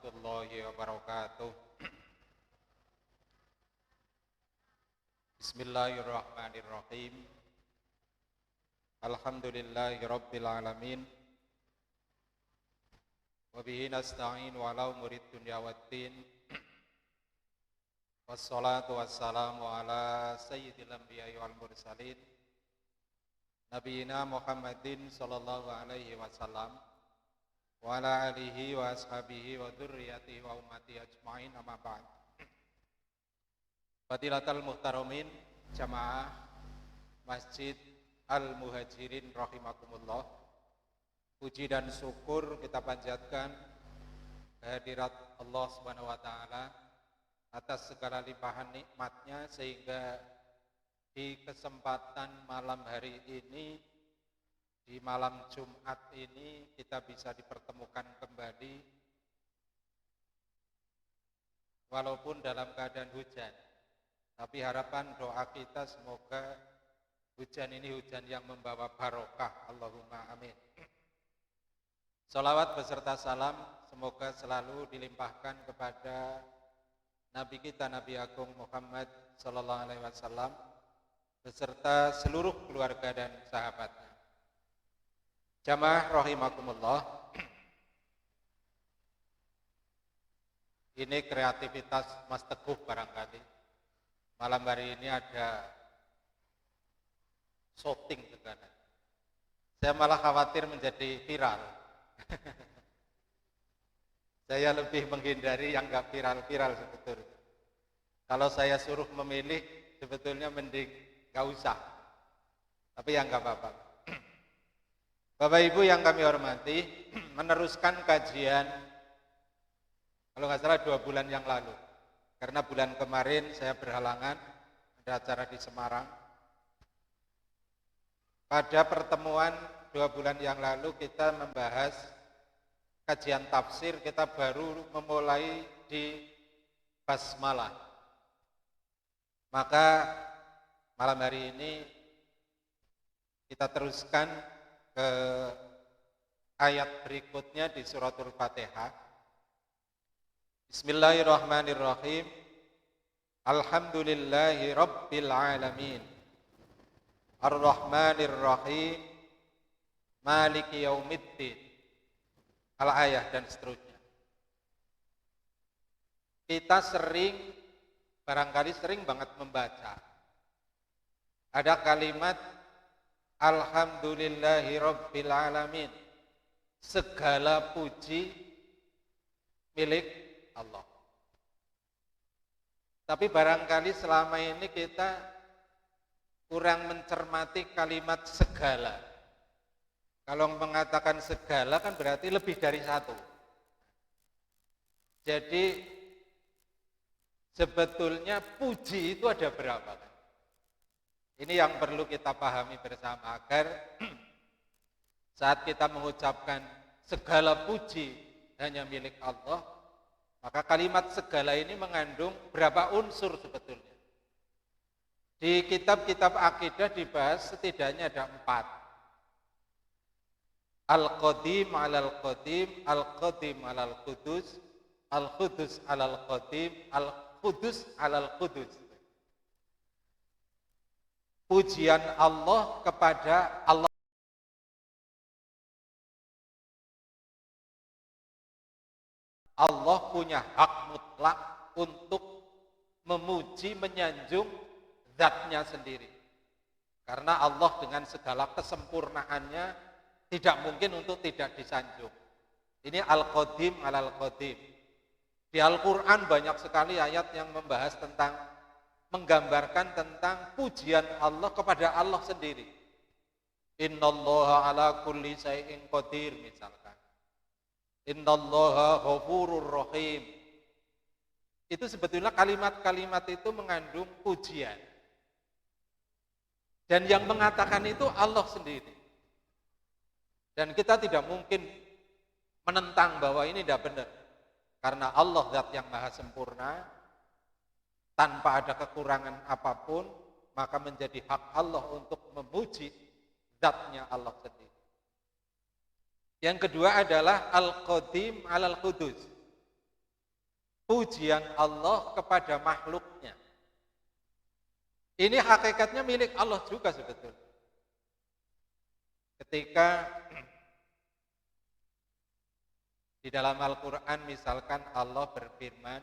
warahmatullahi wabarakatuh. Bismillahirrahmanirrahim. Alhamdulillahi rabbil alamin. Wa bihi nasta'in wa ala umuri dunya waddin. Wassalatu wassalamu ala sayyidil anbiya'i wal mursalin. Nabiyina Muhammadin sallallahu alaihi wasallam wa ala alihi wa ashabihi wa dzurriyyatihi wa ummati ajmain, amma ba'd. Fadilatul muhtaramin jamaah Masjid Al-Muhajirin rahimakumullah. Puji dan syukur kita panjatkan kehadirat Allah Subhanahu wa taala atas segala limpahan nikmatnya, sehingga di kesempatan malam hari ini, di malam Jumat ini, kita bisa dipertemukan kembali walaupun dalam keadaan hujan. Tapi harapan doa kita semoga hujan ini hujan yang membawa barokah. Allahumma amin. Salawat beserta salam semoga selalu dilimpahkan kepada Nabi kita, Nabi Agung Muhammad sallallahu alaihi wasallam beserta seluruh keluarga dan sahabatnya. Jamaah rahimakumullah. Ini kreativitas Mas Teguh barangkali. Malam hari ini ada shooting segala. Saya malah khawatir menjadi viral. Saya lebih menghindari yang enggak viral-viral sebetulnya. Kalau saya suruh memilih, sebetulnya mending enggak usah. Tapi ya enggak apa-apa. Bapak Ibu yang kami hormati, meneruskan kajian kalau nggak salah 2 bulan yang lalu. Karena bulan kemarin saya berhalangan, ada acara di Semarang. Pada pertemuan 2 bulan yang lalu kita membahas kajian tafsir, kita baru memulai di basmalah. Maka malam hari ini kita teruskan ke ayat berikutnya di suratul Fatihah. Bismillahirrahmanirrahim. Alhamdulillahi rabbil alamin. Ar-Rahmanir-Rahim. Maliki yaumiddin. Al-ayah dan seterusnya. Kita barangkali sering banget membaca. Ada kalimat Alhamdulillahi rabbil alamin. Segala puji milik Allah. Tapi barangkali selama ini kita kurang mencermati kalimat segala. Kalau mengatakan segala kan berarti lebih dari satu. Jadi sebetulnya puji itu ada berapa kan? Ini yang perlu kita pahami bersama agar saat kita mengucapkan segala puji hanya milik Allah, maka kalimat segala ini mengandung berapa unsur sebetulnya. Di kitab-kitab akidah dibahas setidaknya ada 4. Al-Qadim alal Qadim, Al-Qadim alal Qudus, Al-Qudus alal Qadim, Al-Qudus alal Qudus. Pujian Allah kepada Allah. Allah punya hak mutlak untuk memuji, menyanjung zatnya sendiri. Karena Allah dengan segala kesempurnaannya tidak mungkin untuk tidak disanjung. Ini Al-Qadim alal Qadim. Di Al-Quran banyak sekali ayat yang membahas tentang, menggambarkan tentang pujian Allah kepada Allah sendiri. Innallaha ala kulli syai'in qadir misalkan. Innallaha ghafurur rahim. Itu sebetulnya kalimat-kalimat itu mengandung pujian. Dan yang mengatakan itu Allah sendiri. Dan kita tidak mungkin menentang bahwa ini tidak benar. Karena Allah zat yang maha sempurna, tanpa ada kekurangan apapun, maka menjadi hak Allah untuk memuji zatnya Allah sendiri. Yang kedua adalah Al-Qadim alal Qudus. pujian Allah kepada makhluknya. Ini hakikatnya milik Allah juga sebetulnya. Ketika di dalam Al-Quran misalkan Allah berfirman,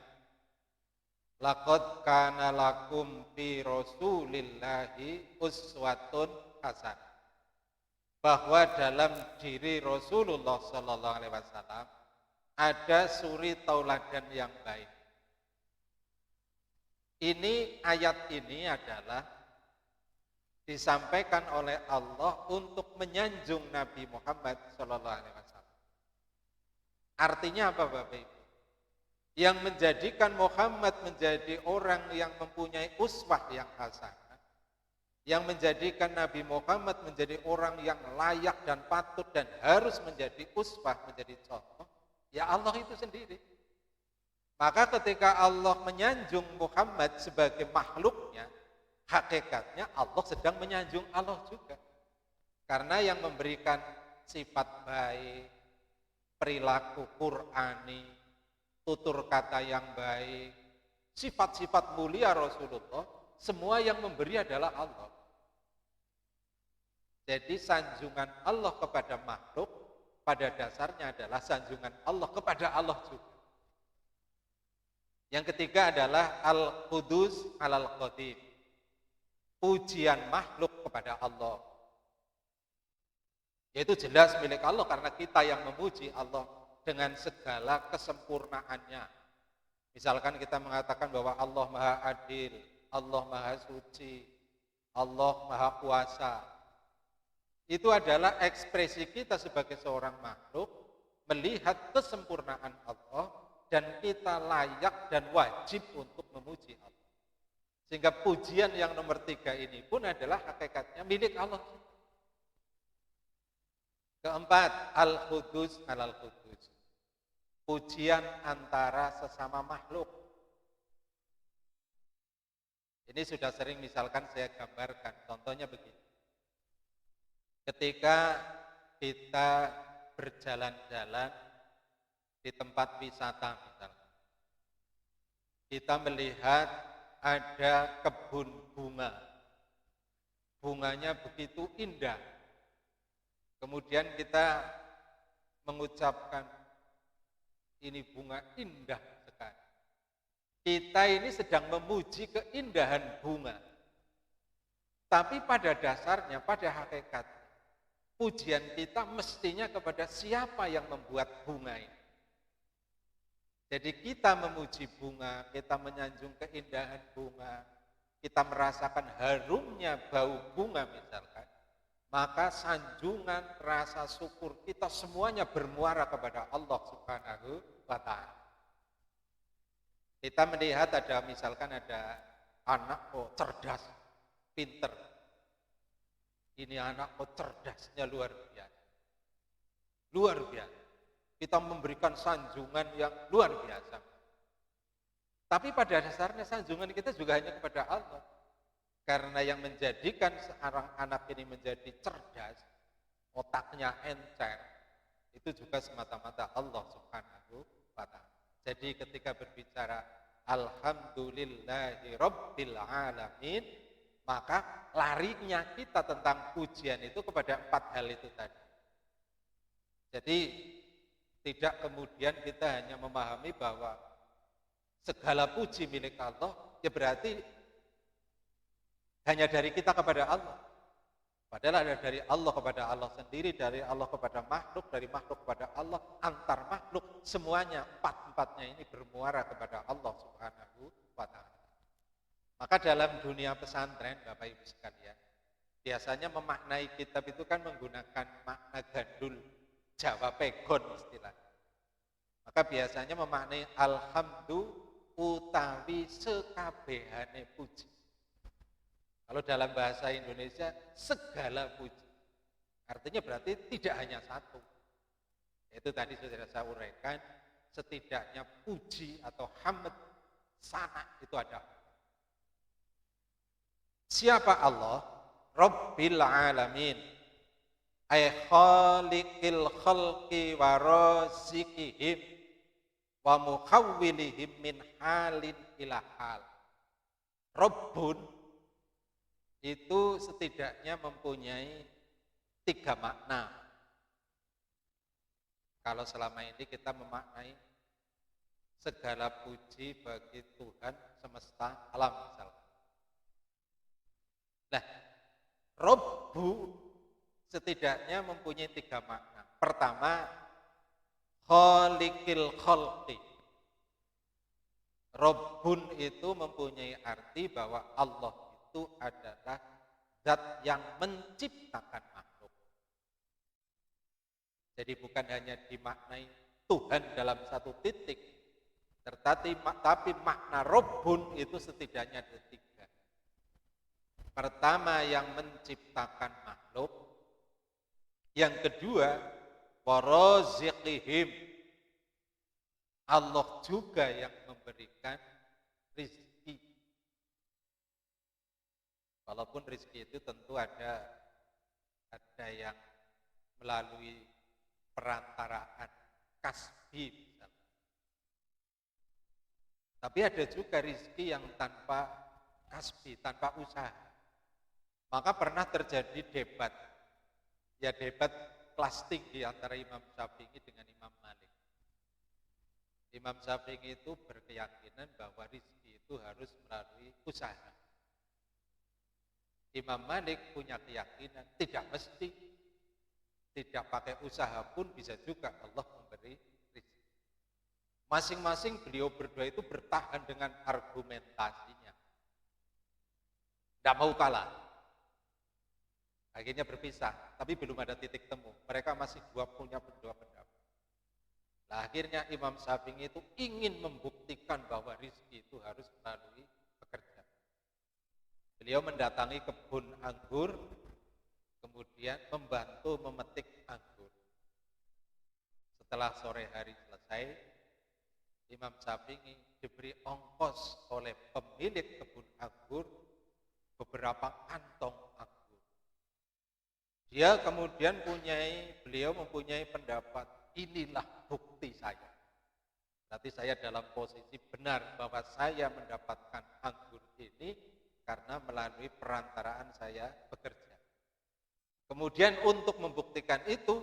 laqad kana lakum fi rasulillahi uswatun hasanah. Bahwa dalam diri Rasulullah Sallallahu Alaihi Wasallam ada suri tauladan yang baik. Ayat ini adalah disampaikan oleh Allah untuk menyanjung Nabi Muhammad Sallallahu Alaihi Wasallam. Artinya apa Bapak Ibu? Yang menjadikan Muhammad menjadi orang yang mempunyai uswah yang hasanah, yang menjadikan Nabi Muhammad menjadi orang yang layak dan patut dan harus menjadi uswah, menjadi contoh, ya Allah itu sendiri. Maka ketika Allah menyanjung Muhammad sebagai makhluknya, hakikatnya Allah sedang menyanjung Allah juga. Karena yang memberikan sifat baik, perilaku Qur'ani, tutur kata yang baik, sifat-sifat mulia Rasulullah, semua yang memberi adalah Allah. Jadi sanjungan Allah kepada makhluk pada dasarnya adalah sanjungan Allah kepada Allah juga. Yang ketiga adalah Al-Qudus alal Qadim. Pujian makhluk kepada Allah. Yaitu jelas milik Allah karena kita yang memuji Allah dengan segala kesempurnaannya. Misalkan kita mengatakan bahwa Allah Maha Adil, Allah Maha Suci, Allah Maha Kuasa. Itu adalah ekspresi kita sebagai seorang makhluk melihat kesempurnaan Allah dan kita layak dan wajib untuk memuji Allah. Sehingga pujian yang nomor 3 ini pun adalah hakikatnya milik Allah. Keempat, Al-Qudus alal Qudus. Pujian antara sesama makhluk. Ini sudah sering misalkan saya gambarkan, contohnya begini. Ketika kita berjalan-jalan di tempat wisata misalkan, kita melihat ada kebun bunga. Bunganya begitu indah. Kemudian kita mengucapkan, ini bunga indah sekali. Kita ini sedang memuji keindahan bunga. Tapi pada dasarnya, pada hakikatnya, pujian kita mestinya kepada siapa yang membuat bunga ini. Jadi kita memuji bunga, kita menyanjung keindahan bunga, kita merasakan harumnya bau bunga misalkan, maka sanjungan, rasa syukur kita semuanya bermuara kepada Allah Subhanahu wa Ta'ala. Kita melihat ada misalkan ada anak kok cerdas, pinter. Ini anak kok cerdasnya luar biasa. Luar biasa. Kita memberikan sanjungan yang luar biasa. Tapi pada dasarnya sanjungan kita juga hanya kepada Allah. Karena yang menjadikan seorang anak ini menjadi cerdas, otaknya encer, itu juga semata-mata Allah Subhanahu wa Ta'ala. Jadi ketika berbicara Alhamdulillahi Rabbil Alamin, maka larinya kita tentang pujian itu kepada 4 hal itu tadi. Jadi tidak kemudian kita hanya memahami bahwa segala puji milik Allah, ya berarti hanya dari kita kepada Allah. Padahal ada dari Allah kepada Allah sendiri, dari Allah kepada makhluk, dari makhluk kepada Allah, antar makhluk, semuanya, 4-4-nya ini bermuara kepada Allah Subhanahu wa Ta'ala. Maka dalam dunia pesantren, Bapak Ibu sekalian, biasanya memaknai kitab itu kan menggunakan makna gandul, Jawa pegon istilahnya. Maka biasanya memaknai alhamdulillah utawi sekabehane puji. Kalau dalam bahasa Indonesia segala puji. Artinya berarti tidak hanya satu. Itu tadi sudah saya uraikan, setidaknya puji atau hamd sana itu ada. Siapa Allah? Rabbil Alamin. Ay khaliqil khalqi wa razikihim. wa muhawwilihim min halin ila hal. Rabbun itu setidaknya mempunyai 3 makna. Kalau selama ini kita memaknai segala puji bagi Tuhan semesta alam misalnya. Nah, Rabbu setidaknya mempunyai 3 makna. Pertama, khaliqil khalqi. Rabbun itu mempunyai arti bahwa Allah itu adalah zat yang menciptakan makhluk. Jadi bukan hanya dimaknai Tuhan dalam satu titik, tapi makna Rabbun itu setidaknya ada 3. Pertama, yang menciptakan makhluk. Yang kedua, waraziqihim. Allah juga yang memberikan rizki. Walaupun rizki itu tentu ada yang melalui perantaraan kasbi misalnya. Tapi ada juga rizki yang tanpa kasbi, tanpa usaha. Maka pernah terjadi debat. Ya debat kelas tinggi antara Imam Syafi'i dengan Imam Malik. Imam Syafi'i itu berkeyakinan bahwa rizki itu harus melalui usaha. Imam Malik punya keyakinan tidak mesti, tidak pakai usaha pun bisa juga Allah memberi rizki. Masing-masing beliau berdua itu bertahan dengan argumentasinya. Tidak mau kalah. Akhirnya berpisah, tapi belum ada titik temu. Mereka masih punya dua pendapat. Nah, akhirnya Imam Syafi'i itu ingin membuktikan bahwa rizki itu harus melalui pekerja. Beliau mendatangi kebun anggur, kemudian membantu memetik anggur. Setelah sore hari selesai, Imam Syafi'i diberi ongkos oleh pemilik kebun anggur beberapa kantong anggur. Dia kemudian beliau mempunyai pendapat, inilah bukti saya. Berarti saya dalam posisi benar bahwa saya mendapatkan anggur ini karena melalui perantaraan saya bekerja. Kemudian untuk membuktikan itu,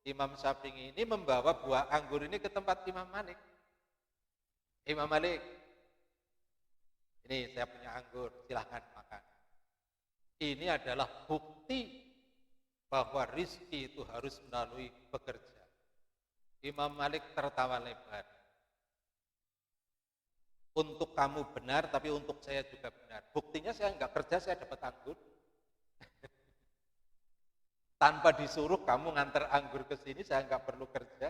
Imam Syafi'i ini membawa buah anggur ini ke tempat Imam Malik. Imam Malik, ini saya punya anggur, silahkan makan. Ini adalah bukti bahwa rizki itu harus melalui bekerja. Imam Malik tertawa lebar. Untuk kamu benar, tapi untuk saya juga benar. Buktinya saya nggak kerja, saya dapat anggur. Tanpa disuruh kamu nganter anggur ke sini, saya nggak perlu kerja.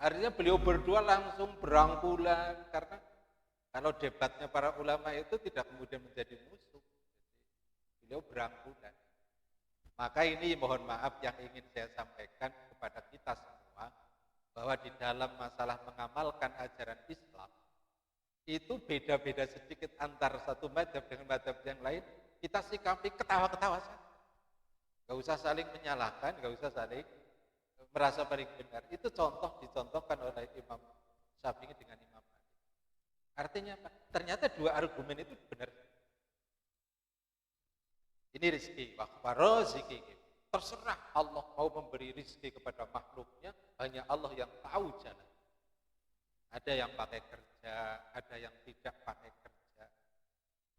Artinya beliau berdua langsung berangkulan, karena kalau debatnya para ulama itu tidak kemudian menjadi musuh. Beliau berangkulan. Maka ini mohon maaf yang ingin saya sampaikan kepada kita semua, bahwa di dalam masalah mengamalkan ajaran Islam, itu beda-beda sedikit antara satu mazhab dengan mazhab yang lain, kita sikapi ketawa-ketawa saja. Gak usah saling menyalahkan, gak usah saling merasa paling benar. Itu dicontohkan oleh Imam Syafi'i dengan Imam Malik. Artinya apa? Ternyata dua argumen itu benar. Ini rizki, waraziki. Terserah Allah mau memberi rizki kepada makhluknya, hanya Allah yang tahu jalan. Ada yang pakai kerja, ada yang tidak pakai kerja.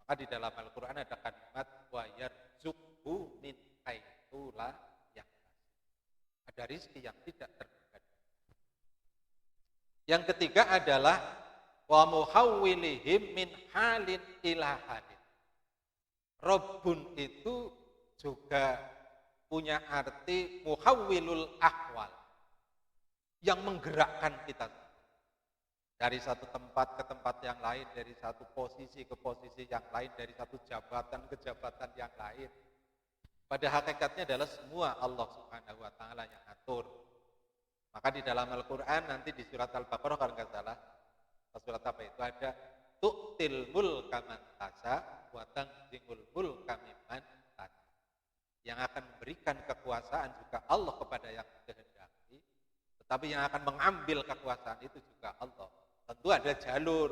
Maka di dalam Al-Quran ada kalimat wa yarzuqhu min haitsu la yahtasib. Ada rizki yang tidak terduga. Yang ketiga adalah wa muhawwilihim min halin ila halin. Rabbun itu juga punya arti muhawwilul ahwal, yang menggerakkan kita dari satu tempat ke tempat yang lain, dari satu posisi ke posisi yang lain, dari satu jabatan ke jabatan yang lain. Pada hakikatnya adalah semua Allah Subhanahu wa taala yang atur. Maka di dalam Al-Qur'an nanti di surat Al-Baqarah kalau enggak salah, surat apa itu ada tu'til mulka man tasha wa tanzilul mulka mimman tasha. Yang akan memberikan kekuasaan juga Allah kepada yang kehendaki, Tetapi yang akan mengambil kekuasaan itu juga Allah. Tentu ada jalur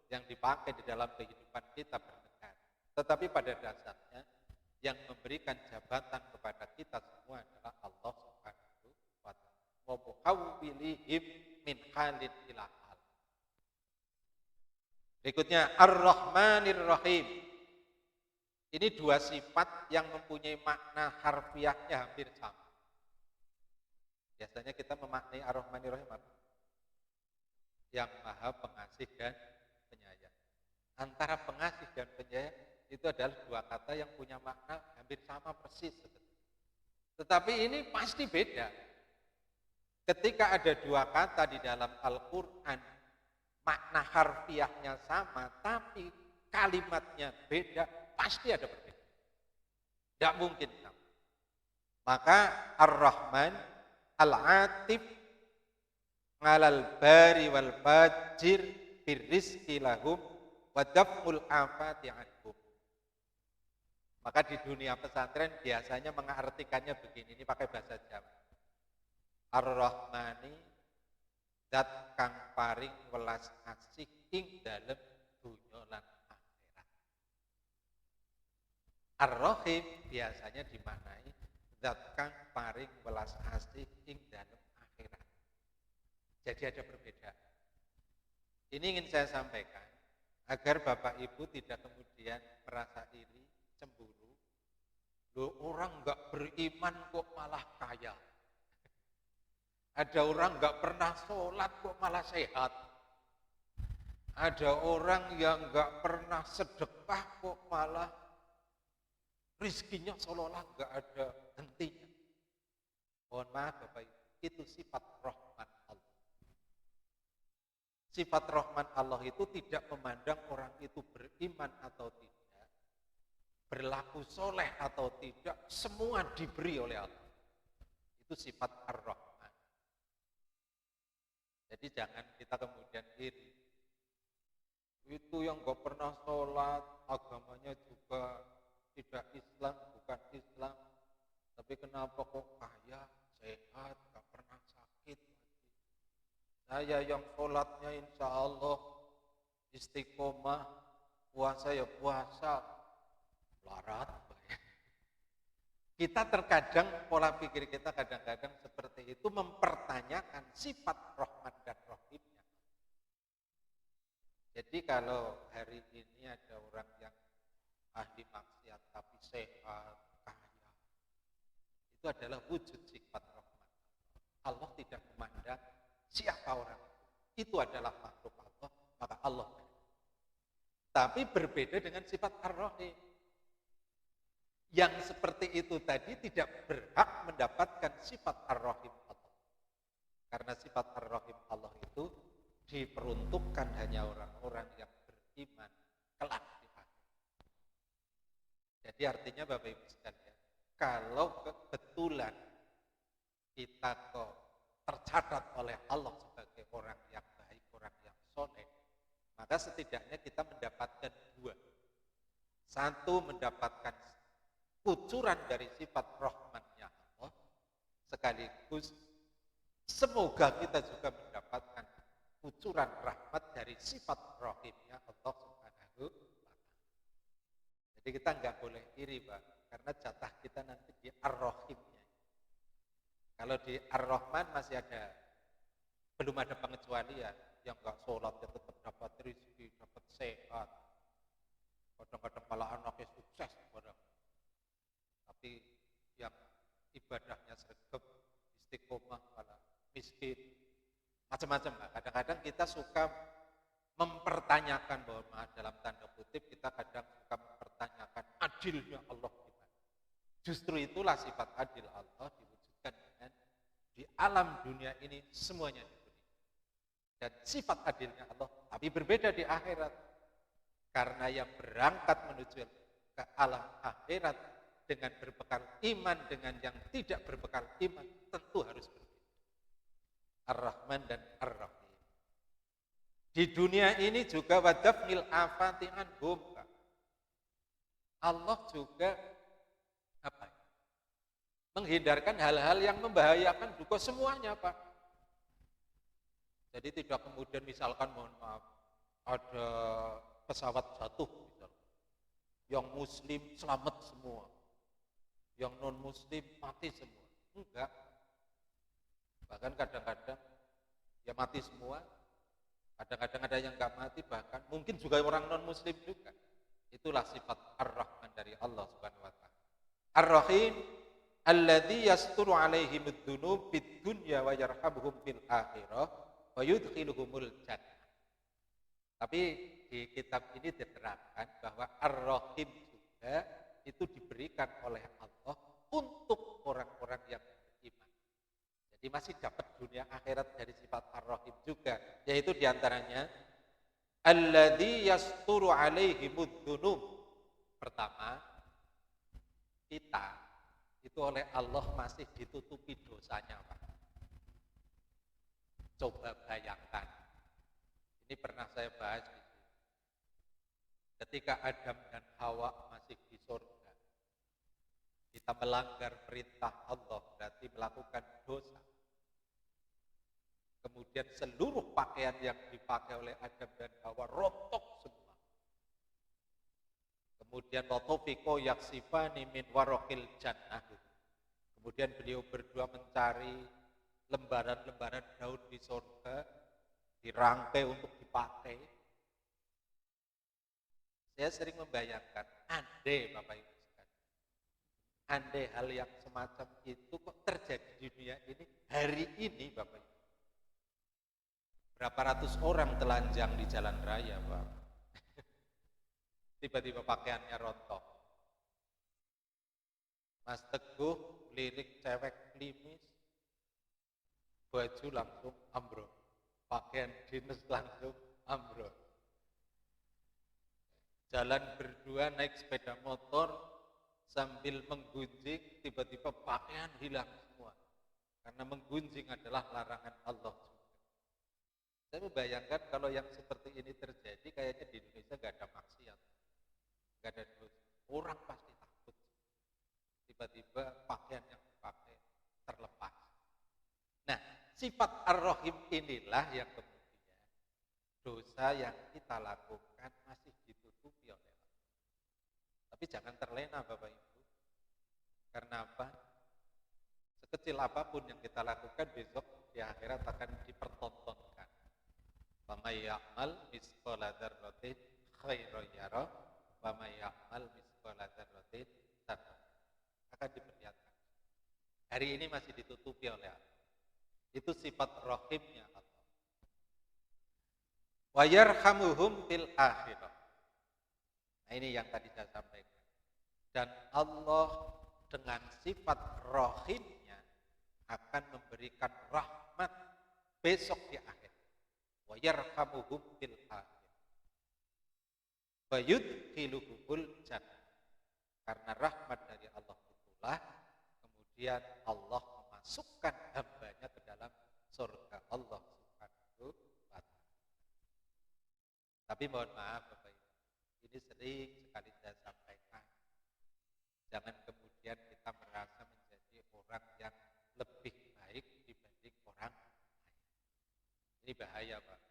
yang dipakai di dalam kehidupan kita bernegara. Tetapi pada dasarnya yang memberikan jabatan kepada kita semua adalah Allah Subhanahu wa ta'ala. Wa muhawwilihim min halin ila hal. Berikutnya Ar-Rahmanir Rahim. Ini dua sifat yang mempunyai makna harfiahnya hampir sama. Biasanya kita memaknai Ar-Rahmanir Rahim apa? Yang Maha Pengasih dan Penyayang. Antara pengasih dan penyayang itu adalah dua kata yang punya makna hampir sama persis sebetulnya. Tetapi ini pasti beda. Ketika ada dua kata di dalam Al-Quran, makna harfiahnya sama, tapi kalimatnya beda, pasti ada perbedaan. Tidak mungkin sama. Maka Ar-Rahman, Al-Atif, Ngalal bari wal fajir, birrizki lahum, wadaf'ul afati anhum. Maka di dunia pesantren biasanya mengartikannya begini, ini pakai bahasa Jawa. Ar-Rahmani, zat kang paring welas asih ing dalem dunya lan akhirat. Ar-Rahim biasanya dimaknai zat kang paring welas asih ing dalem akhirat. Jadi ada perbedaan. Ini ingin saya sampaikan agar Bapak Ibu tidak kemudian merasa iri, cemburu. Loh, orang enggak beriman kok malah kaya. Ada orang enggak pernah sholat kok malah sehat. Ada orang yang enggak pernah sedekah kok malah rizkinya seolah-olah enggak ada hentinya. Mohon maaf Bapak Ibu, itu sifat rahman Allah. Sifat rahman Allah itu tidak memandang orang itu beriman atau tidak, berlaku soleh atau tidak, semua diberi oleh Allah. Itu sifat ar-Rahman. Jadi jangan kita kemudian iri. Itu yang gak pernah sholat, agamanya juga tidak Islam, bukan Islam. Tapi kenapa kok kaya, sehat, gak pernah sakit. Saya yang sholatnya insya Allah istiqomah, puasa ya puasa, larat. Kita terkadang, pola pikir kita kadang-kadang seperti itu mempertanyakan sifat Rahman dan Rahimnya. Jadi kalau hari ini ada orang yang ahli maksiat tapi sehat, kaya, itu adalah wujud sifat Rahman. Allah tidak memandang siapa orang itu adalah makhluk Allah, maka Allah. Tapi berbeda dengan sifat Ar-Rahim. Yang seperti itu tadi tidak berhak mendapatkan sifat Ar-Rahim Allah. Karena sifat Ar-Rahim Allah itu diperuntukkan hanya orang-orang yang beriman kelak di akhirat. Jadi artinya Bapak Ibu sekalian, kalau kebetulan kita kok tercatat oleh Allah sebagai orang yang baik, orang yang soleh, maka setidaknya kita mendapatkan dua. Satu, mendapatkan kucuran dari sifat rahmannya Allah, sekaligus semoga kita juga mendapatkan kucuran rahmat dari sifat rahimnya Allah Subhanahu wa ta'ala. Jadi kita nggak boleh iri, Pak, karena jatah kita nanti di ar-rahimnya. Kalau di Ar-Rahman masih ada, belum ada pengecualian, yang enggak sholat ya tetap dapat rezeki, dapat sehat. Kadang-kadang malah anaknya sukses. Tapi yang ibadahnya sregep, istiqomah, malah miskin. Macam-macam. Kadang-kadang kita suka mempertanyakan, bahwa dalam tanda kutip kita kadang suka mempertanyakan adilnya Allah gimana. Justru itulah sifat adil Allah diwujudkan dengan di alam dunia ini semuanya diberi. Dan sifat adilnya Allah, tapi berbeda di akhirat. Karena yang berangkat menuju ke alam akhirat dengan berbekal iman, dengan yang tidak berbekal iman, tentu harus berbeda. Ar-Rahman dan Ar-Rahim. Di dunia ini juga wadafnil afati anhum. Allah juga apa? Menghindarkan hal-hal yang membahayakan juga semuanya, Pak. Jadi tidak kemudian misalkan mohon maaf ada pesawat jatuh misalkan, yang muslim selamat semua, yang non muslim mati semua. Enggak. Bahkan kadang-kadang ya mati semua, kadang-kadang ada yang enggak mati, bahkan mungkin juga orang non muslim juga. Itulah sifat Ar-Rahman dari Allah Subhanahu wa taala. Ar-Rahim alladzi yasturu 'alaihimud dzunub fid dunya wa yarhamuhum fil akhirah wa yudkhiluhumul jannah. Tapi di kitab ini diterangkan bahwa Ar-Rahim juga itu diberikan oleh Allah untuk orang-orang yang beriman. Jadi masih dapat dunia akhirat dari sifat Ar-Rahim juga, yaitu diantaranya alladzi yasturu 'alaihimud dzunub. Pertama, kita itu oleh Allah masih ditutupi dosanya, Pak. Coba bayangkan, ini pernah saya bahas di sini. Ketika Adam dan Hawa masih di surga, kita melanggar perintah Allah, berarti melakukan dosa. Kemudian seluruh pakaian yang dipakai oleh Adam dan Hawa rontok semua. Kemudian watofiko yaksifani min warokil jannah. Kemudian beliau berdua mencari lembaran-lembaran daun di surga, dirangkai untuk dipakai. Saya sering membayangkan, andai Bapak Ibu sekalian, andai hal yang semacam itu kok terjadi di dunia ini hari ini Bapak Ibu. Berapa ratus orang telanjang di jalan raya, Pak. Tiba-tiba pakaiannya rontok. Mas Teguh lirik cewek klimis, baju langsung ambrol, pakaian dinas langsung ambrol. Jalan berdua naik sepeda motor sambil menggunjing, tiba-tiba pakaian hilang semua. Karena menggunjing adalah larangan Allah juga. Saya membayangkan kalau yang seperti ini terjadi, kayaknya di Indonesia nggak ada maksiat, nggak ada dosa. Orang pasti takut. Tiba-tiba pakaian yang dipakai terlepas. Nah, sifat Ar-Rahim inilah yang kemudian dosa yang kita lakukan masih ditutupi oleh Allah. Tapi jangan terlena Bapak Ibu. Karena apa? Sekecil apapun yang kita lakukan besok di akhirat akan dipertontonkan. Wa may ya'mal misqala dzarratin khairan yarah wa may ya'mal misqala dzarratin syarran. Akan diperlihatkan. Hari ini masih ditutupi oleh Allah. Itu sifat rahimnya Allah. Wa yarhamuhum fil akhirah. Nah, ini yang tadi saya sampaikan. Dan Allah dengan sifat rahimnya akan memberikan rahmat besok di akhir. Wa yarhamuhum fil akhir. Wa yudkhiluhumul jannah. Karena rahmat dari Allah itulah kemudian Allah memasukkan hambanya ke dalam surga Allah Subhanahu wa ta'ala. Tapi mohon maaf Bapak Ibu, ini sering sekali saya sampaikan. Jangan kemudian kita merasa menjadi orang yang lebih baik dibanding orang lain. Ini bahaya Pak.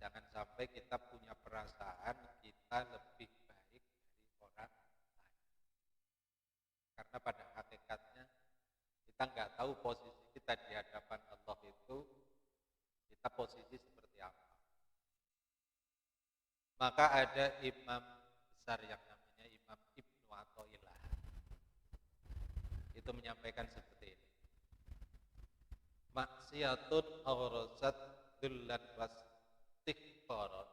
Jangan sampai kita punya perasaan kita lebih baik dari orang lain. Karena pada hakikatnya kita nggak tahu posisi kita di hadapan Allah itu, kita posisi seperti apa. Maka ada imam besar yang namanya Imam Ibnu Athaillah. Itu menyampaikan seperti ini. Maksiatun awrasat dullan wastikbaron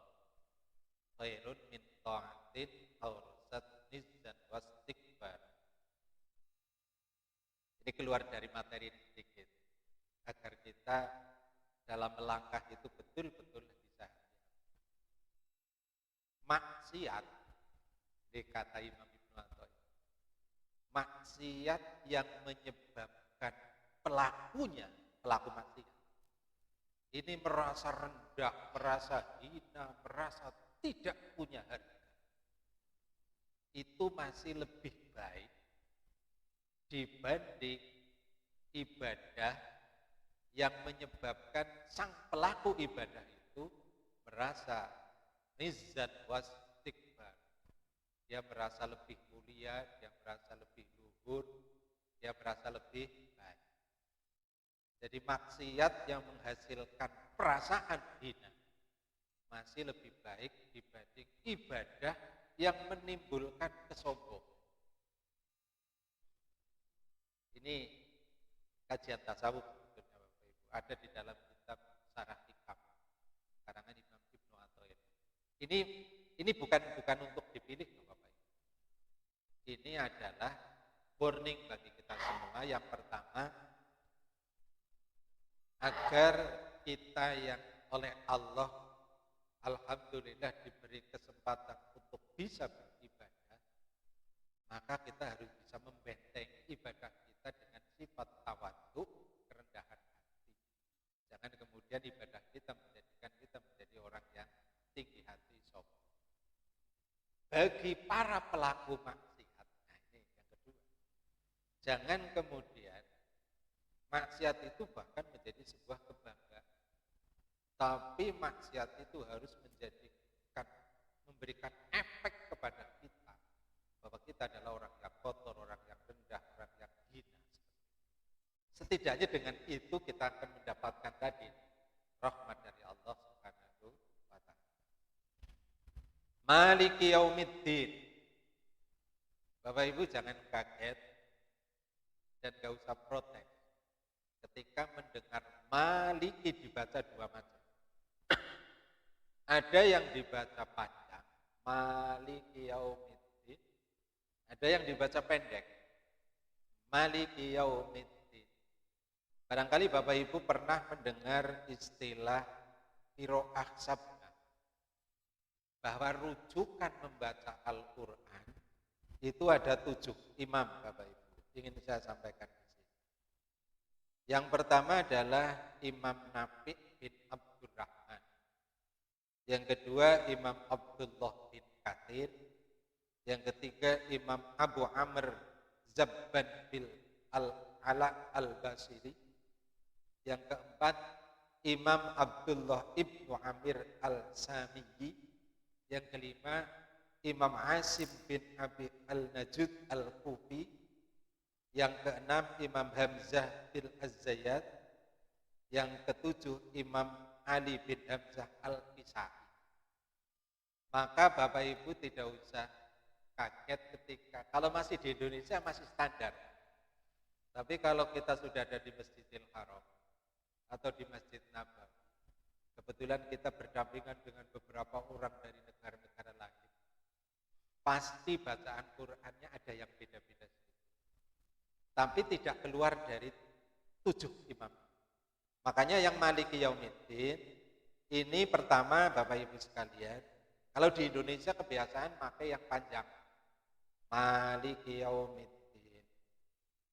khairun min ta'atin awrasat nizzan wastikbar. Ini keluar dari materi ini sedikit agar kita dalam melangkah itu betul-betul bisa maksiat, dikata Imam Ibnu Athaillah, maksiat yang menyebabkan pelakunya, pelaku maksiat ini merasa rendah, merasa hina, merasa tidak punya harga, itu masih lebih baik dibanding ibadah yang menyebabkan sang pelaku ibadah itu merasa izzat wastikbar. Dia merasa lebih mulia, dia merasa lebih luhur, dia merasa lebih baik. Jadi maksiat yang menghasilkan perasaan hina masih lebih baik dibanding ibadah yang menimbulkan kesombongan. Ini kajian tasawuf sebetulnya Bapak Ibu. Ada di dalam kitab Syarah Hikam karangan Imam Ibnu Athaillah. Ini bukan untuk dipilih Bapak Ibu. Ini adalah warning bagi kita semua. Yang pertama, agar kita yang oleh Allah alhamdulillah diberi kesempatan untuk bisa beribadah, maka kita harus bisa membentengi ibadah kita dengan sifat tawadhu, kerendahan hati. Jangan kemudian ibadah kita menjadikan kita menjadi orang yang tinggi hati, sombong. Bagi para pelaku maksiat, nah ini yang kedua, jangan kemudian maksiat itu bahkan menjadi sebuah kebanggaan. Tapi maksiat itu harus memberikan efek kepada kita bahwa kita adalah orang yang kotor, orang yang rendah, orang yang hina. Setidaknya dengan itu kita akan mendapatkan tadi rahmat dari Allah Subhanahu wa taala. Maliki yaumiddin. Bapak Ibu jangan kaget dan gak usah protes ketika mendengar Maliki dibaca dua macam. Ada yang dibaca panjang, Maliki yaumiddin. Ada yang dibaca pendek, Maliki yaumiddin. Barangkali Bapak Ibu pernah mendengar istilah qiraah sab'ah, bahwa rujukan membaca Al-Quran itu ada 7 imam Bapak Ibu. Ingin saya sampaikan di sini. Yang pertama adalah Imam Nafi' bin Abdurrahman. Yang kedua Imam Abdullah bin Katsir. Yang ketiga Imam Abu Amr Zabban bil Al-Ala Al-Basiri. Yang keempat Imam Abdullah ibnu Amir Al-Samiyyi. Yang kelima Imam Asim bin Abi Al-Najud Al-Kufi. Yang keenam Imam Hamzah bin Az-Zayyad. Yang ketujuh Imam Ali bin Hamzah Al-Kisai. Maka Bapak Ibu tidak usah kaget ketika, kalau masih di Indonesia masih standar. Tapi kalau kita sudah ada di Masjidil Haram atau di Masjid Nabawi, kebetulan kita berdampingan dengan beberapa orang dari negara-negara lain, pasti bacaan Qur'annya ada yang beda-beda. Tapi tidak keluar dari 7 imam. Makanya yang Maliki Yaumiddin ini pertama Bapak Ibu sekalian, kalau di Indonesia kebiasaan pakai yang panjang. Maliki Yaumiddin.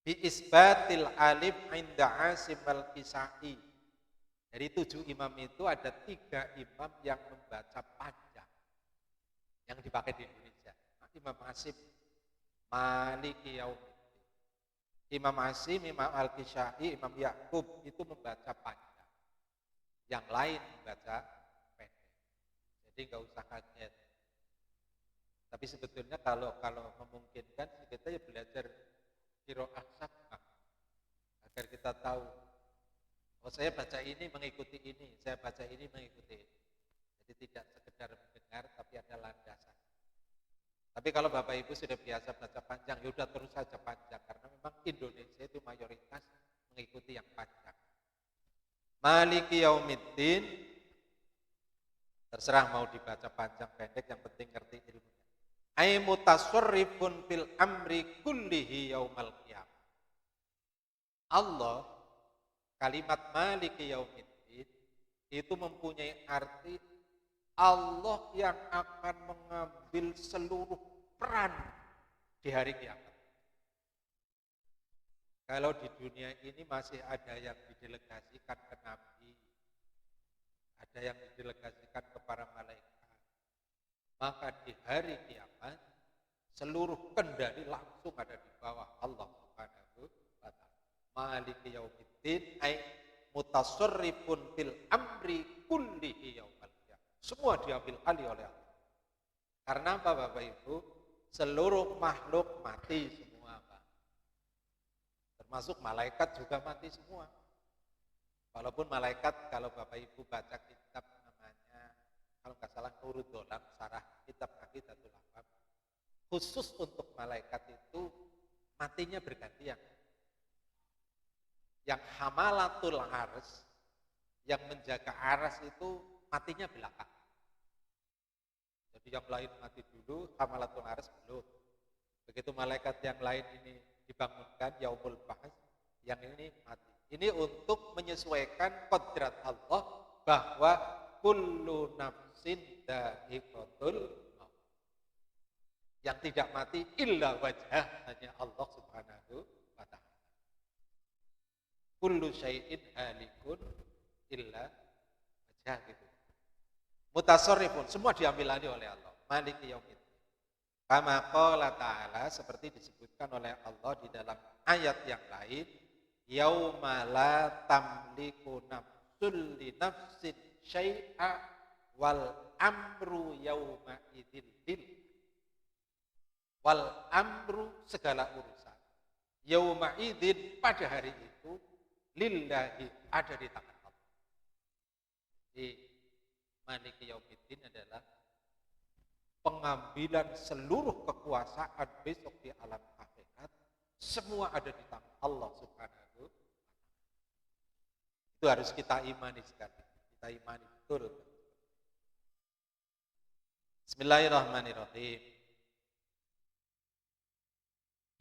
Bi isbatil alif inda Asim al-Kisai. Dari 7 imam itu ada 3 imam yang membaca panjang. Yang dipakai di Indonesia. Imam Asim, Maliki Yaumiddin. Imam Asim, Imam Al-Kisai, Imam Ya'qub itu membaca panjang. Yang lain membaca pendek. Jadi nggak usah kaget. Tapi sebetulnya kalau memungkinkan kita ya belajar qiraah sab'ah agar kita tahu. Oh saya baca ini mengikuti ini, saya baca ini mengikuti ini. Jadi tidak sekedar mendengar tapi ada landasan. Tapi kalau Bapak Ibu sudah biasa baca panjang, ya udah terus saja panjang karena memang Indonesia itu mayoritas mengikuti yang panjang. Maliki Yaumiddin, terserah mau dibaca panjang pendek, yang penting ngerti ilmunya. Ai mutasarrifun fil amri kullihi yaumal qiyamah. Allah, kalimat Maliki Yaumiddin itu mempunyai arti Allah yang akan mengambil seluruh peran di hari kiamat. Kalau di dunia ini masih ada yang didelegasikan ke Nabi, ada yang didelegasikan ke para malaikat, maka di hari kiamat seluruh kendali langsung ada di bawah Allah Subhanahu wa taala. Maliki Yaumiddin ay mutasarrifun fil amri kullihi yaumal qiyamah. Semua diambil alih oleh Allah. Karena apa Bapak Ibu? Seluruh makhluk mati semua, Pak. Termasuk malaikat juga mati semua. Walaupun malaikat, kalau Bapak Ibu baca kitab namanya, kalau nggak salah Nurul Dolam, sarah kitab Aqidatul Ahbab, khusus untuk malaikat itu matinya bergantian. Yang hamalatul arsy, yang menjaga aras itu matinya belakang. Jadi yang lain mati dulu, hamalatul arsy belum. Begitu malaikat yang lain ini dibangunkan, yaumul ba'ats, yang ini mati. Ini untuk menyesuaikan kodrat Allah bahwa kullu nafsin dha'iqatul maut. Yang tidak mati illa wajah, hanya Allah Subhanahu wa ta'ala. Kullu syai'in halikun illa wajah, gitu. Mutasarrifun, semua diambil alih oleh Allah. Maliki yaumiddin. Kama qala ta'ala, seperti disebutkan oleh Allah di dalam ayat yang lain, yauma la tamliku nafsul li nafsin syai'a wal amru yauma idzin lil. Wal amru, segala urusan, yauma idzin, pada hari itu, lillahi, ada di tangan Allah. Jadi Maliki Yaumiddin adalah pengambilan seluruh kekuasaan besok di alam akhirat, semua ada di tangan Allah Subhanahu. Itu harus kita imani sekali. Kita imani betul. Bismillahirrahmanirrahim.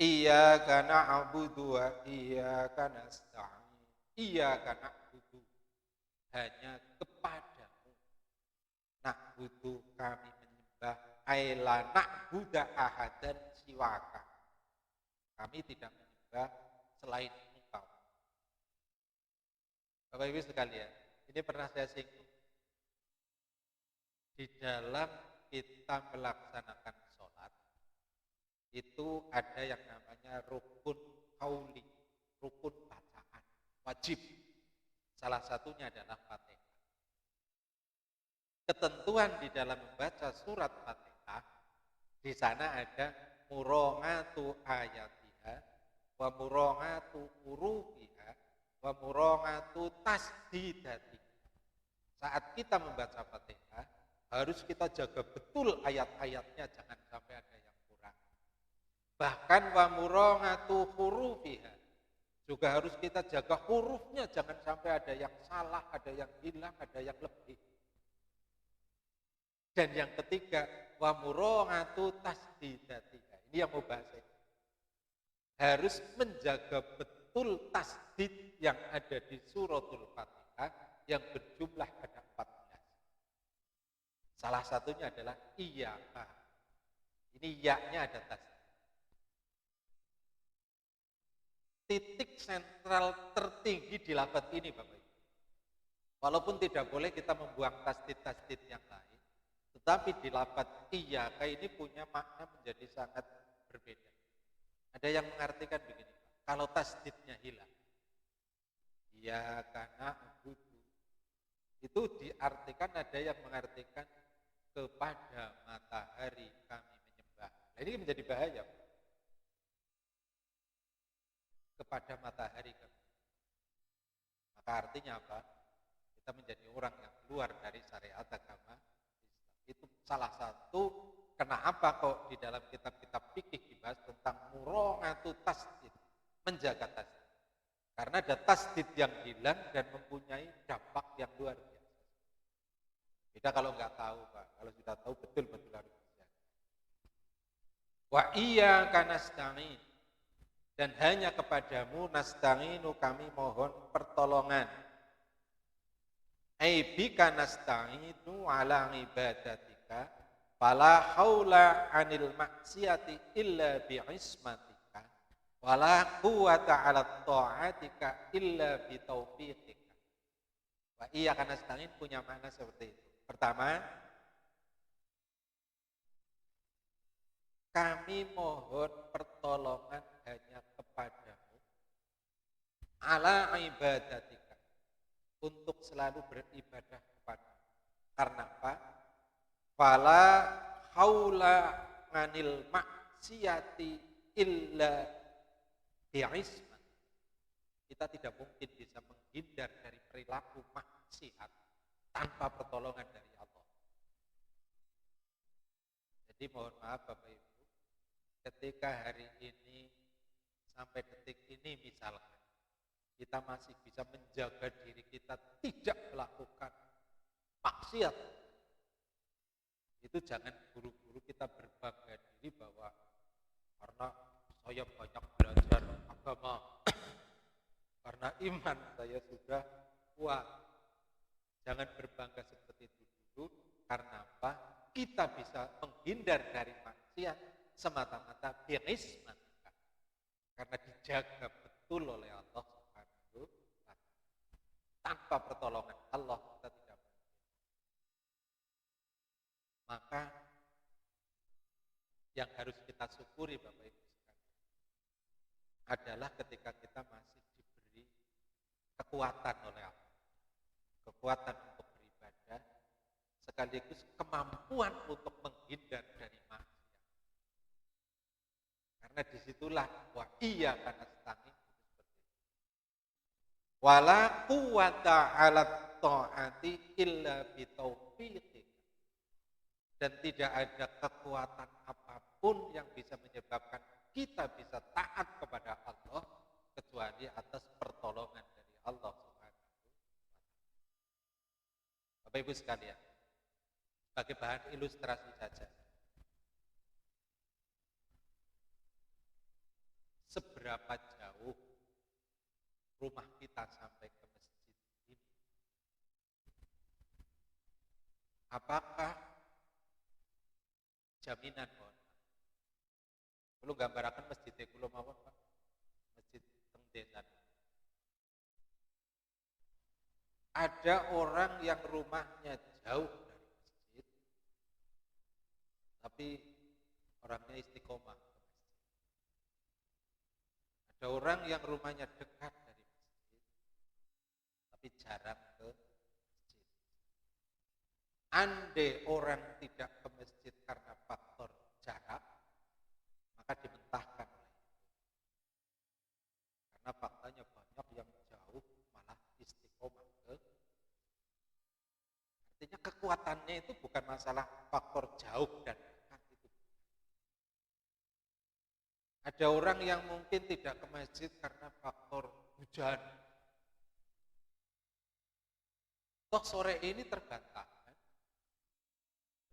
Iyyaka na'budu wa iyyaka nasta'in. Iyyaka na'budu, hanya kepadamu. Na'budu, kami menyembah. Aila na'buda ahadan siwaka, kami tidak menyembah selain Engkau. Bapak Ibu sekalian, ini pernah saya singgung. Di dalam kita melaksanakan sholat, itu ada yang namanya rukun qauli, rukun bacaan, wajib. Salah satunya adalah Fatihah. Ketentuan di dalam membaca surat Fatihah, di sana ada murongatu ayatiha, wa murongatu hurufiha, wa murongatu tasdidati. Saat kita membaca Fatihah, harus kita jaga betul ayat-ayatnya, jangan sampai ada yang kurang. Bahkan wa murongatu hurufiha, juga harus kita jaga hurufnya, jangan sampai ada yang salah, ada yang hilang, ada yang lebih. Dan yang ketiga, wa murongatu tasdidatiha. Ini yang mau bahas ini. Harus menjaga betul tasdid yang ada di suratul Fatihah yang berjumlah ada 14. Salah satunya adalah iyyaka. Ini ya-nya ada tasdid. Titik sentral tertinggi di lafaz ini Bapak Ibu. Walaupun tidak boleh kita membuang tasdid-tasdid yang lain, tetapi di lafaz iyyaka ini punya makna menjadi sangat berbeda. Ada yang mengartikan begini, kalau tasdidnya hilang, iyyaka na'budu, itu diartikan, ada yang mengartikan kepada matahari kami menyembah. Nah, ini menjadi bahaya. Kepada matahari kami. Maka artinya apa? Kita menjadi orang yang keluar dari syariat agama Islam. Itu salah satu kenapa kok di dalam kitab-kitab fikih dibahas tentang murongatu tasdid, menjaga tasdid. Karena ada tasdid yang hilang dan mempunyai dampak yang luar biasa. Kita kalau nggak tahu Pak, kalau sudah tahu betul-betul harus dijaga. Wa iyyaka nasta'in, dan hanya kepadamu nasta'inu, kami mohon pertolongan. Aibika nasta'inu ala ibadatika, fala haula anil maksiati illa bi'ismatika, wala quwata ala ta'atika illa bitaufiqika. Wa iyyaka nasta'in punya makna seperti itu. Pertama, kami mohon pertolongan hanya kepadamu ala ibadatika, untuk selalu beribadah kepada. Karena apa? Fala haula nganil maksiati illa bi'isman. Kita tidak mungkin bisa menghindar dari perilaku maksiat tanpa pertolongan dari Allah. Jadi mohon maaf Bapak Ibu, ketika hari ini sampai detik ini misalkan kita masih bisa menjaga diri kita tidak melakukan maksiat, itu jangan buru-buru kita berbangga diri bahwa karena saya banyak belajar agama, karena iman saya sudah kuat. Jangan berbangga seperti itu dulu. Karena apa? Kita bisa menghindar dari maksiat semata-mata bi'isman, karena dijaga betul oleh Allah Subhanahu wa Ta'ala. Tanpa pertolongan Allah kita tidak mungkin. Maka yang harus kita syukuri Bapak Ibu sekalian adalah ketika kita masih diberi kekuatan oleh Allah, kekuatan untuk beribadah, sekaligus kemampuan untuk menghindar dari maksiat. Karena disitulah wa iya kana nasta'in seperti itu. Wala quwwata 'ala ta'ati illa bitaufiqik. Dan tidak ada kekuatan apapun yang bisa menyebabkan kita bisa taat kepada Allah kecuali atas pertolongan dari Allah Subhanahu wa Ta'ala. Bapak Ibu sekalian, sebagai bahan ilustrasi saja, seberapa jauh rumah kita sampai ke masjid ini? Apakah jaminan mohon? Belum gambarakan masjid kula mawon Pak. Masjid teng desa. Ada orang yang rumahnya jauh dari masjid, tapi orangnya istiqomah ke masjid. Ada orang yang rumahnya dekat dari masjid, tapi jarang ke masjid. Andai orang tidak ke masjid karena faktor jarak, maka dimentahkan oleh itu. Karena faktanya banyak yang jauh malah istiqomah ke. Artinya kekuatannya itu bukan masalah faktor jauh dan dekat itu. Ada orang yang mungkin tidak ke masjid karena faktor hujan. Toh sore ini terbantahkan.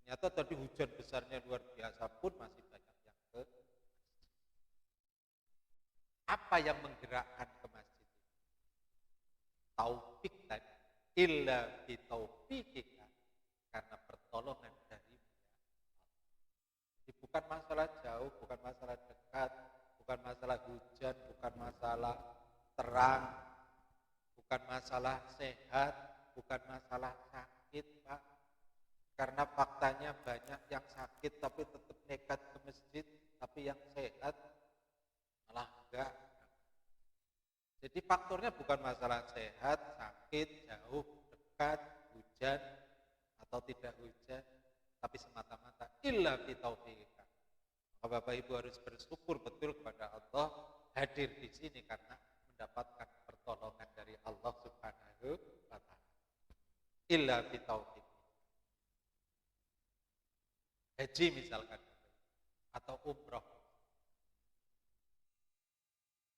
Ternyata tadi hujan besarnya luar biasa pun masih banyak yang ke masjid. Apa yang menggerakkan ke masjid itu? Taufik tadi. Illa bitaufikika, karena pertolongan darimu ya Allah. Jadi bukan masalah jauh, bukan masalah dekat, bukan masalah hujan, bukan masalah terang, bukan masalah sehat, bukan masalah sakit Pak. Karena faktanya banyak yang sakit tapi tetap nekat ke masjid, tapi yang sehat malah enggak. Jadi faktornya bukan masalah sehat, sakit, jauh, dekat, hujan, atau tidak hujan, tapi semata-mata illa bitaufiqika. Maka Bapak Ibu harus bersyukur betul kepada Allah hadir di sini karena mendapatkan pertolongan dari Allah Subhanahu wa Ta'ala. Illa bitaufiq. Haji misalkan, atau umroh.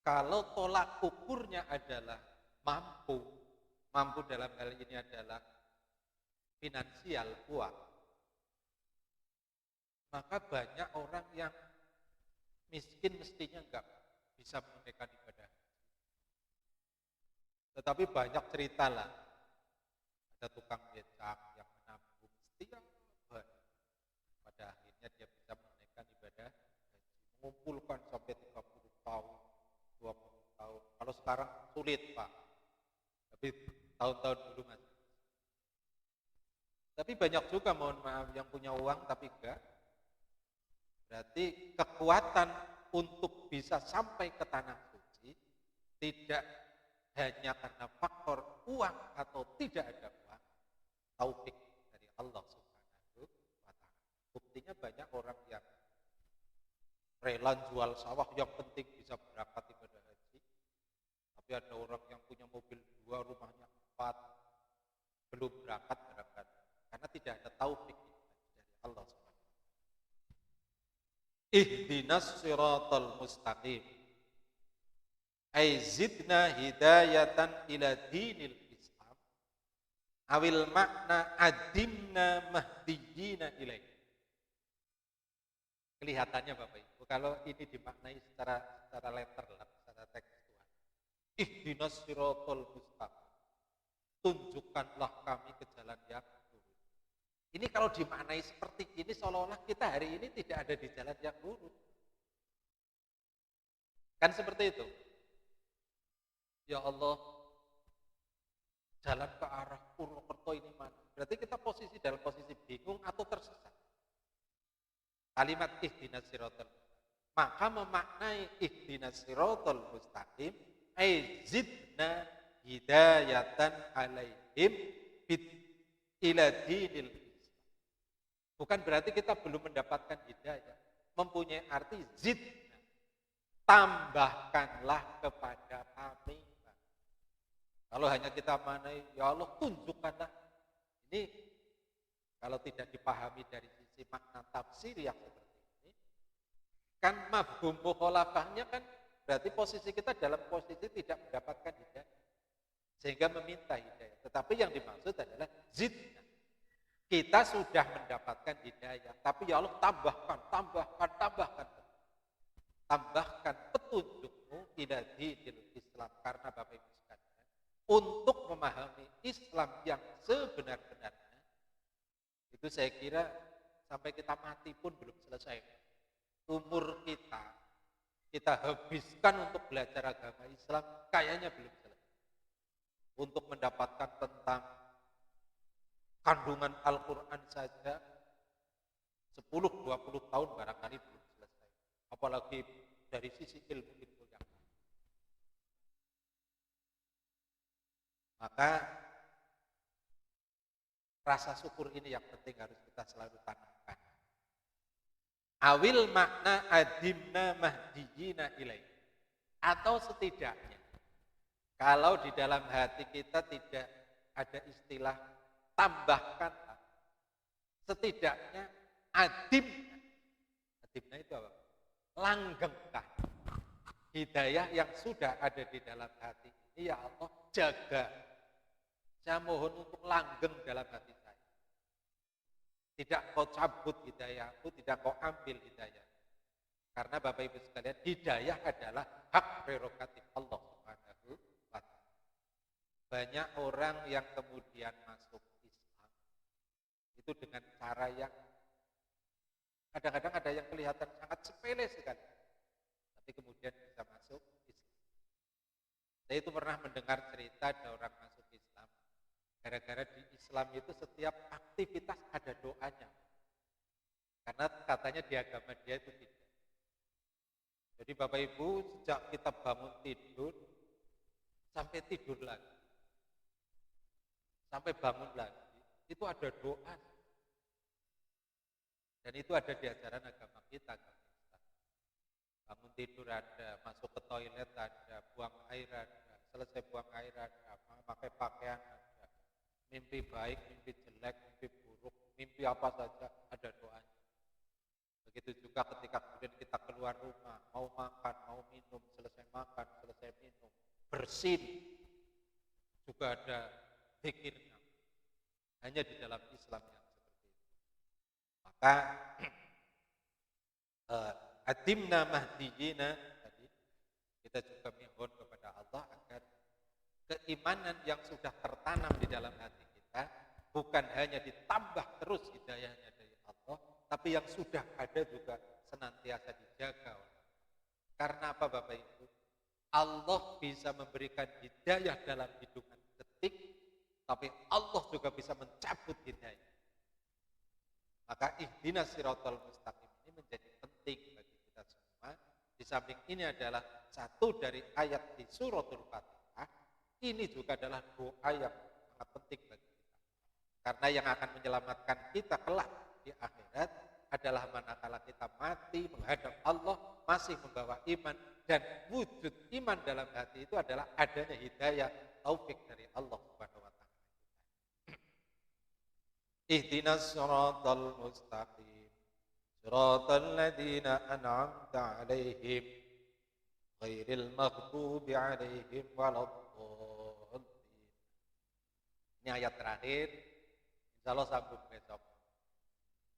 Kalau tolak ukurnya adalah mampu dalam hal ini adalah finansial, uang, maka banyak orang yang miskin mestinya enggak bisa menunaikan ibadah. Tetapi banyak cerita lah, ada tukang becak yang menabung setiap hari, pada akhirnya dia bisa menunaikan ibadah haji, mengumpulkan sampai 30 tahun, 20 tahun. Kalau sekarang sulit Pak, tapi tahun-tahun dulu masih. Tapi banyak juga mohon maaf yang punya uang tapi enggak. Berarti kekuatan untuk bisa sampai ke tanah suci tidak hanya karena faktor uang atau tidak ada uang, taufik dari Allah Subhanahu wa Ta'ala. Buktinya banyak orang yang rela jual sawah, yang penting bisa berangkat ibadah haji. Tapi ada orang yang punya mobil 2, rumahnya 4, belum berangkat karena tidak ada taufik dari Allah Subhanahu wa Ta'ala. Ihdinas siratal mustaqim. Ay zidna hidayatan ila dinil Islam awil makna adimna mahdiyina ilaih. Kelihatannya Bapak Ibu, kalau ini dimaknai secara letterlek, secara tekstual. Ihdinas siratal mustaqim. Tunjukkanlah kami ke jalan yang lurus. Ini kalau dimaknai seperti ini, seolah-olah kita hari ini tidak ada di jalan yang lurus. Kan seperti itu. Ya Allah, jalan ke arah Purwokerto ini mana? Berarti kita dalam posisi bingung atau tersesat. Kalimat ihdinas siratal mustaqim. Maka memaknai ihdinas siratal mustaqim ay zidna hidayatan alaihim ila dinil Islam. Bukan berarti kita belum mendapatkan hidayah. Mempunyai arti zidna. Tambahkanlah kepada kami. Kalau hanya kita manai, ya Allah tunjukkanlah. Ini kalau tidak dipahami dari sisi makna tafsir yang seperti ini, kan mafhum mukhalafahnya kan berarti posisi kita dalam posisi tidak mendapatkan hidayah, sehingga meminta hidayah. Tetapi yang dimaksud adalah zidna. Kita sudah mendapatkan hidayah, tapi ya Allah tambahkan petunjukmu ila dinil Islam, karena Bapak Ibu sekalian, untuk memahami Islam yang sebenar-benarnya, itu saya kira sampai kita mati pun belum selesai. Umur kita habiskan untuk belajar agama Islam, kayaknya belum selesai. Untuk mendapatkan tentang kandungan Al-Quran saja 10-20 tahun barangkali belum selesai. Apalagi dari sisi ilmu-ilmu yang lain. Maka rasa syukur ini yang penting harus kita selalu tanamkan. Awil makna adimna mahdiyina ilaih. Atau setidaknya, kalau di dalam hati kita tidak ada istilah tambahkan, setidaknya adimna itu apa? Langgengkan hidayah yang sudah ada di dalam hati ini, ya Allah jaga. Saya mohon untuk langgeng dalam hati saya. Tidak kau cabut hidayahku, tidak kau ambil hidayah. Karena Bapak Ibu sekalian, hidayah adalah hak prerogatif Allah Subhanahu wa Ta'ala. Banyak orang yang kemudian masuk Islam itu dengan cara yang kadang-kadang ada yang kelihatan sangat sepele sekali, tapi kemudian bisa masuk Islam. Saya itu pernah mendengar cerita ada orang masuk Islam, gara-gara di Islam itu setiap aktivitas ada doanya. Karena katanya di agama dia itu tidak. Jadi Bapak Ibu, sejak kita bangun tidur sampai tidur lagi, sampai bangun lagi, itu ada doa. Dan itu ada di ajaran agama kita. Bangun tidur ada, masuk ke toilet ada, buang air ada, selesai buang air ada, pakai pakaian ada, mimpi baik, mimpi jelek, mimpi buruk, mimpi apa saja ada doanya. Begitu juga ketika kemudian kita keluar rumah, mau makan, mau minum, selesai makan, selesai minum, bersin, juga ada zikirnya. Hanya di dalam Islam yang seperti itu. Maka adimna mahdiyina tadi, kita juga mohon kepada Allah agar keimanan yang sudah tertanam di dalam hati kita bukan hanya ditambah terus hidayahnya dari Allah, tapi yang sudah ada juga senantiasa dijaga. Karena apa Bapak Ibu? Allah bisa memberikan hidayah dalam hitungan detik, tapi Allah juga bisa mencabut hidayah. Maka ihdinas siratal mustaqim ini menjadi penting bagi kita semua. Di samping ini adalah satu dari ayat di suratul Fatihah Ini juga adalah doa yang sangat penting bagi kita. Karena yang akan menyelamatkan kita kelak di akhirat adalah manakala kita mati menghadap Allah masih membawa iman, dan wujud iman dalam hati itu adalah adanya hidayah taufik dari Allah Subhanahu wa taala. Ihdinas siratal mustaqim, siratal ladzina an'amta 'alaihim ghairil maghdubi 'alaihim waladdallin. Ini ayat terakhir, insyaallah sambung besok.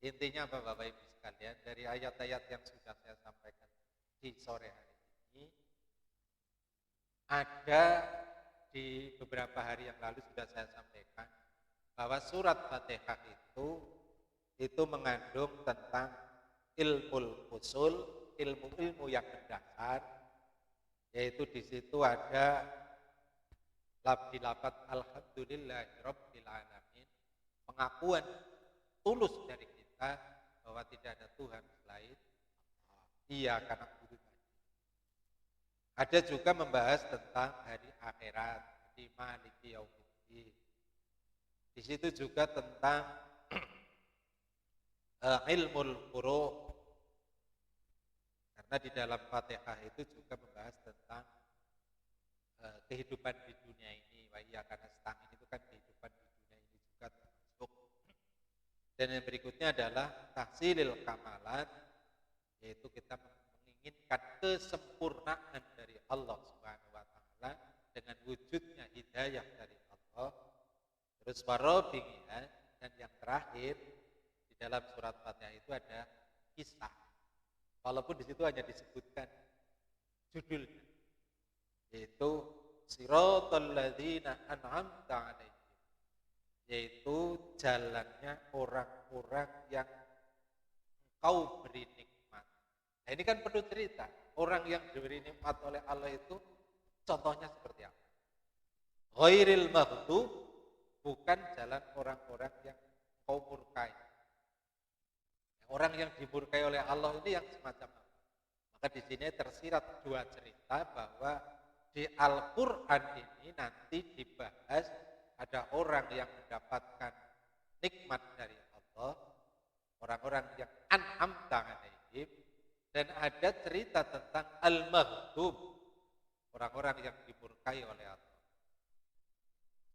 Intinya apa Bapak Ibu sekalian, dari ayat-ayat yang sudah saya sampaikan di sore hari ini, ada di beberapa hari yang lalu sudah saya sampaikan bahwa surat Fatihah itu mengandung tentang ilmu usul, ilmu-ilmu yang mendasar, yaitu di situ ada di lafaz alhamdulillahirabbil alamin, pengakuan tulus dari kita bahwa tidak ada Tuhan selain Allah. Iya, karena itu. Ada juga membahas tentang hari akhirat, di maliki yaumiddin. Di situ juga tentang ilmul furu'. Karena di dalam Fatihah itu juga membahas tentang kehidupan di dunia ini. Wa iyyaka nasta'in itu kan kehidupan di dunia ini juga termasuk. Dan yang berikutnya adalah tahsilil kamalat, yaitu kita menginginkan kesempurnaan dari Allah Subhanahu wa taala dengan wujudnya hidayah dari Allah. Terus warobingnya, dan yang terakhir di dalam surat Fatihah itu ada kisah. Walaupun di situ hanya disebutkan judulnya, yaitu siratal ladzina an'amta 'alaihim, yaitu jalannya orang-orang yang engkau beri nikmat. Nah, ini kan perlu cerita. Orang yang diberi nikmat oleh Allah itu contohnya seperti apa? Ghairil maghdub, bukan jalan orang-orang yang engkau murkai. Orang yang dimurkai oleh Allah ini yang semacam apa? Maka di sini tersirat dua cerita bahwa di Al-Quran ini nanti dibahas ada orang yang mendapatkan nikmat dari Allah, orang-orang yang an'amta 'alaihim, dan ada cerita tentang al-maghdub, orang-orang yang dimurkai oleh Allah.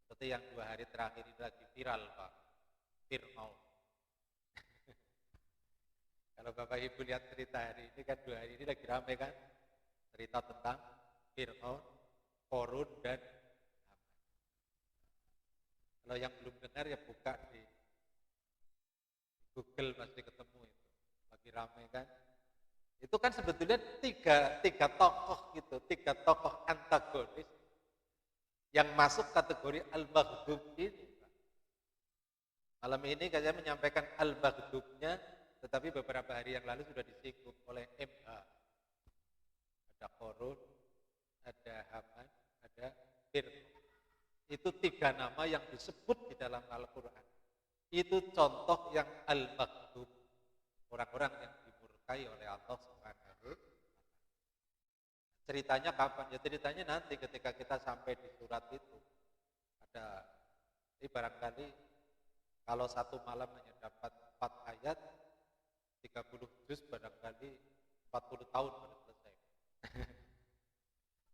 Seperti yang 2 hari terakhir ini lagi viral Pak, Fir'aun. Kalau Bapak Ibu lihat cerita hari ini kan 2 hari ini lagi ramai kan, cerita tentang Fir'aun, Korun, dan Haman. Kalau yang belum dengar ya buka di Google pasti ketemu itu, lagi ramai kan. Itu kan sebetulnya tiga tokoh gitu, 3 tokoh antagonis yang masuk kategori al-maghdub ini. Malam ini saya menyampaikan al-maghdubnya, tetapi beberapa hari yang lalu sudah disinggung oleh MH. Ada Korun, ada Haman, ada Fir'aun. Itu 3 nama yang disebut di dalam Al-Quran. Itu contoh yang al-maghdub, orang-orang yang dimurkai oleh Allah Subhanahu wa taala. Ceritanya kapan? Ya ceritanya nanti ketika kita sampai di surat itu. Ada, barangkali kalau satu malam hanya dapat 4 ayat, 30 juz barangkali 40 tahun baru selesai.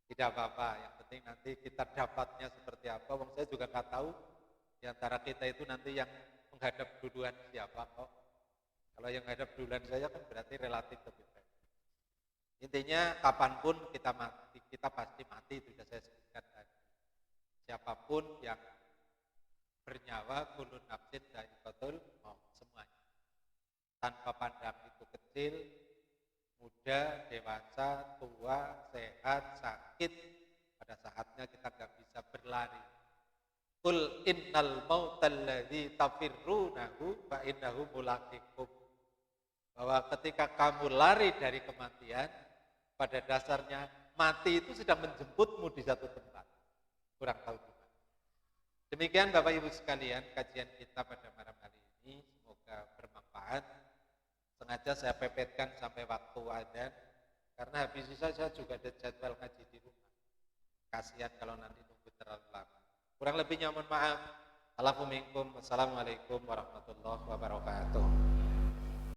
Tidak apa-apa, yang penting nanti kita dapatnya seperti apa. Wong saya juga nggak tahu di antara kita itu nanti yang menghadap duluan siapa kok. Kalau yang menghadap duluan saya kan berarti relatif lebih baik. Intinya kapanpun kita mati, kita pasti mati, itu sudah saya sebutkan tadi. Siapapun yang bernyawa, kullu nafsin dha'iqatul maut, semuanya. Tanpa pandang itu kecil, muda, dewasa, tua, sehat, sakit, pada saatnya kita nggak bisa berlari. Qul innal mautal ladzi tafirrunahu fa innahu mulaqikum. Bahwa ketika kamu lari dari kematian, pada dasarnya mati itu sedang menjemputmu di satu tempat. Kurang tahu di mana. Demikian Bapak Ibu sekalian kajian kita pada malam hari ini, semoga bermanfaat. Sengaja saya pepetkan sampai waktu adzan, karena habis sisa saya juga ada jadwal ngaji di rumah. Kasihan kalau nanti nunggu terlalu lama. Kurang lebihnya mohon maaf. Assalamualaikum warahmatullahi wabarakatuh.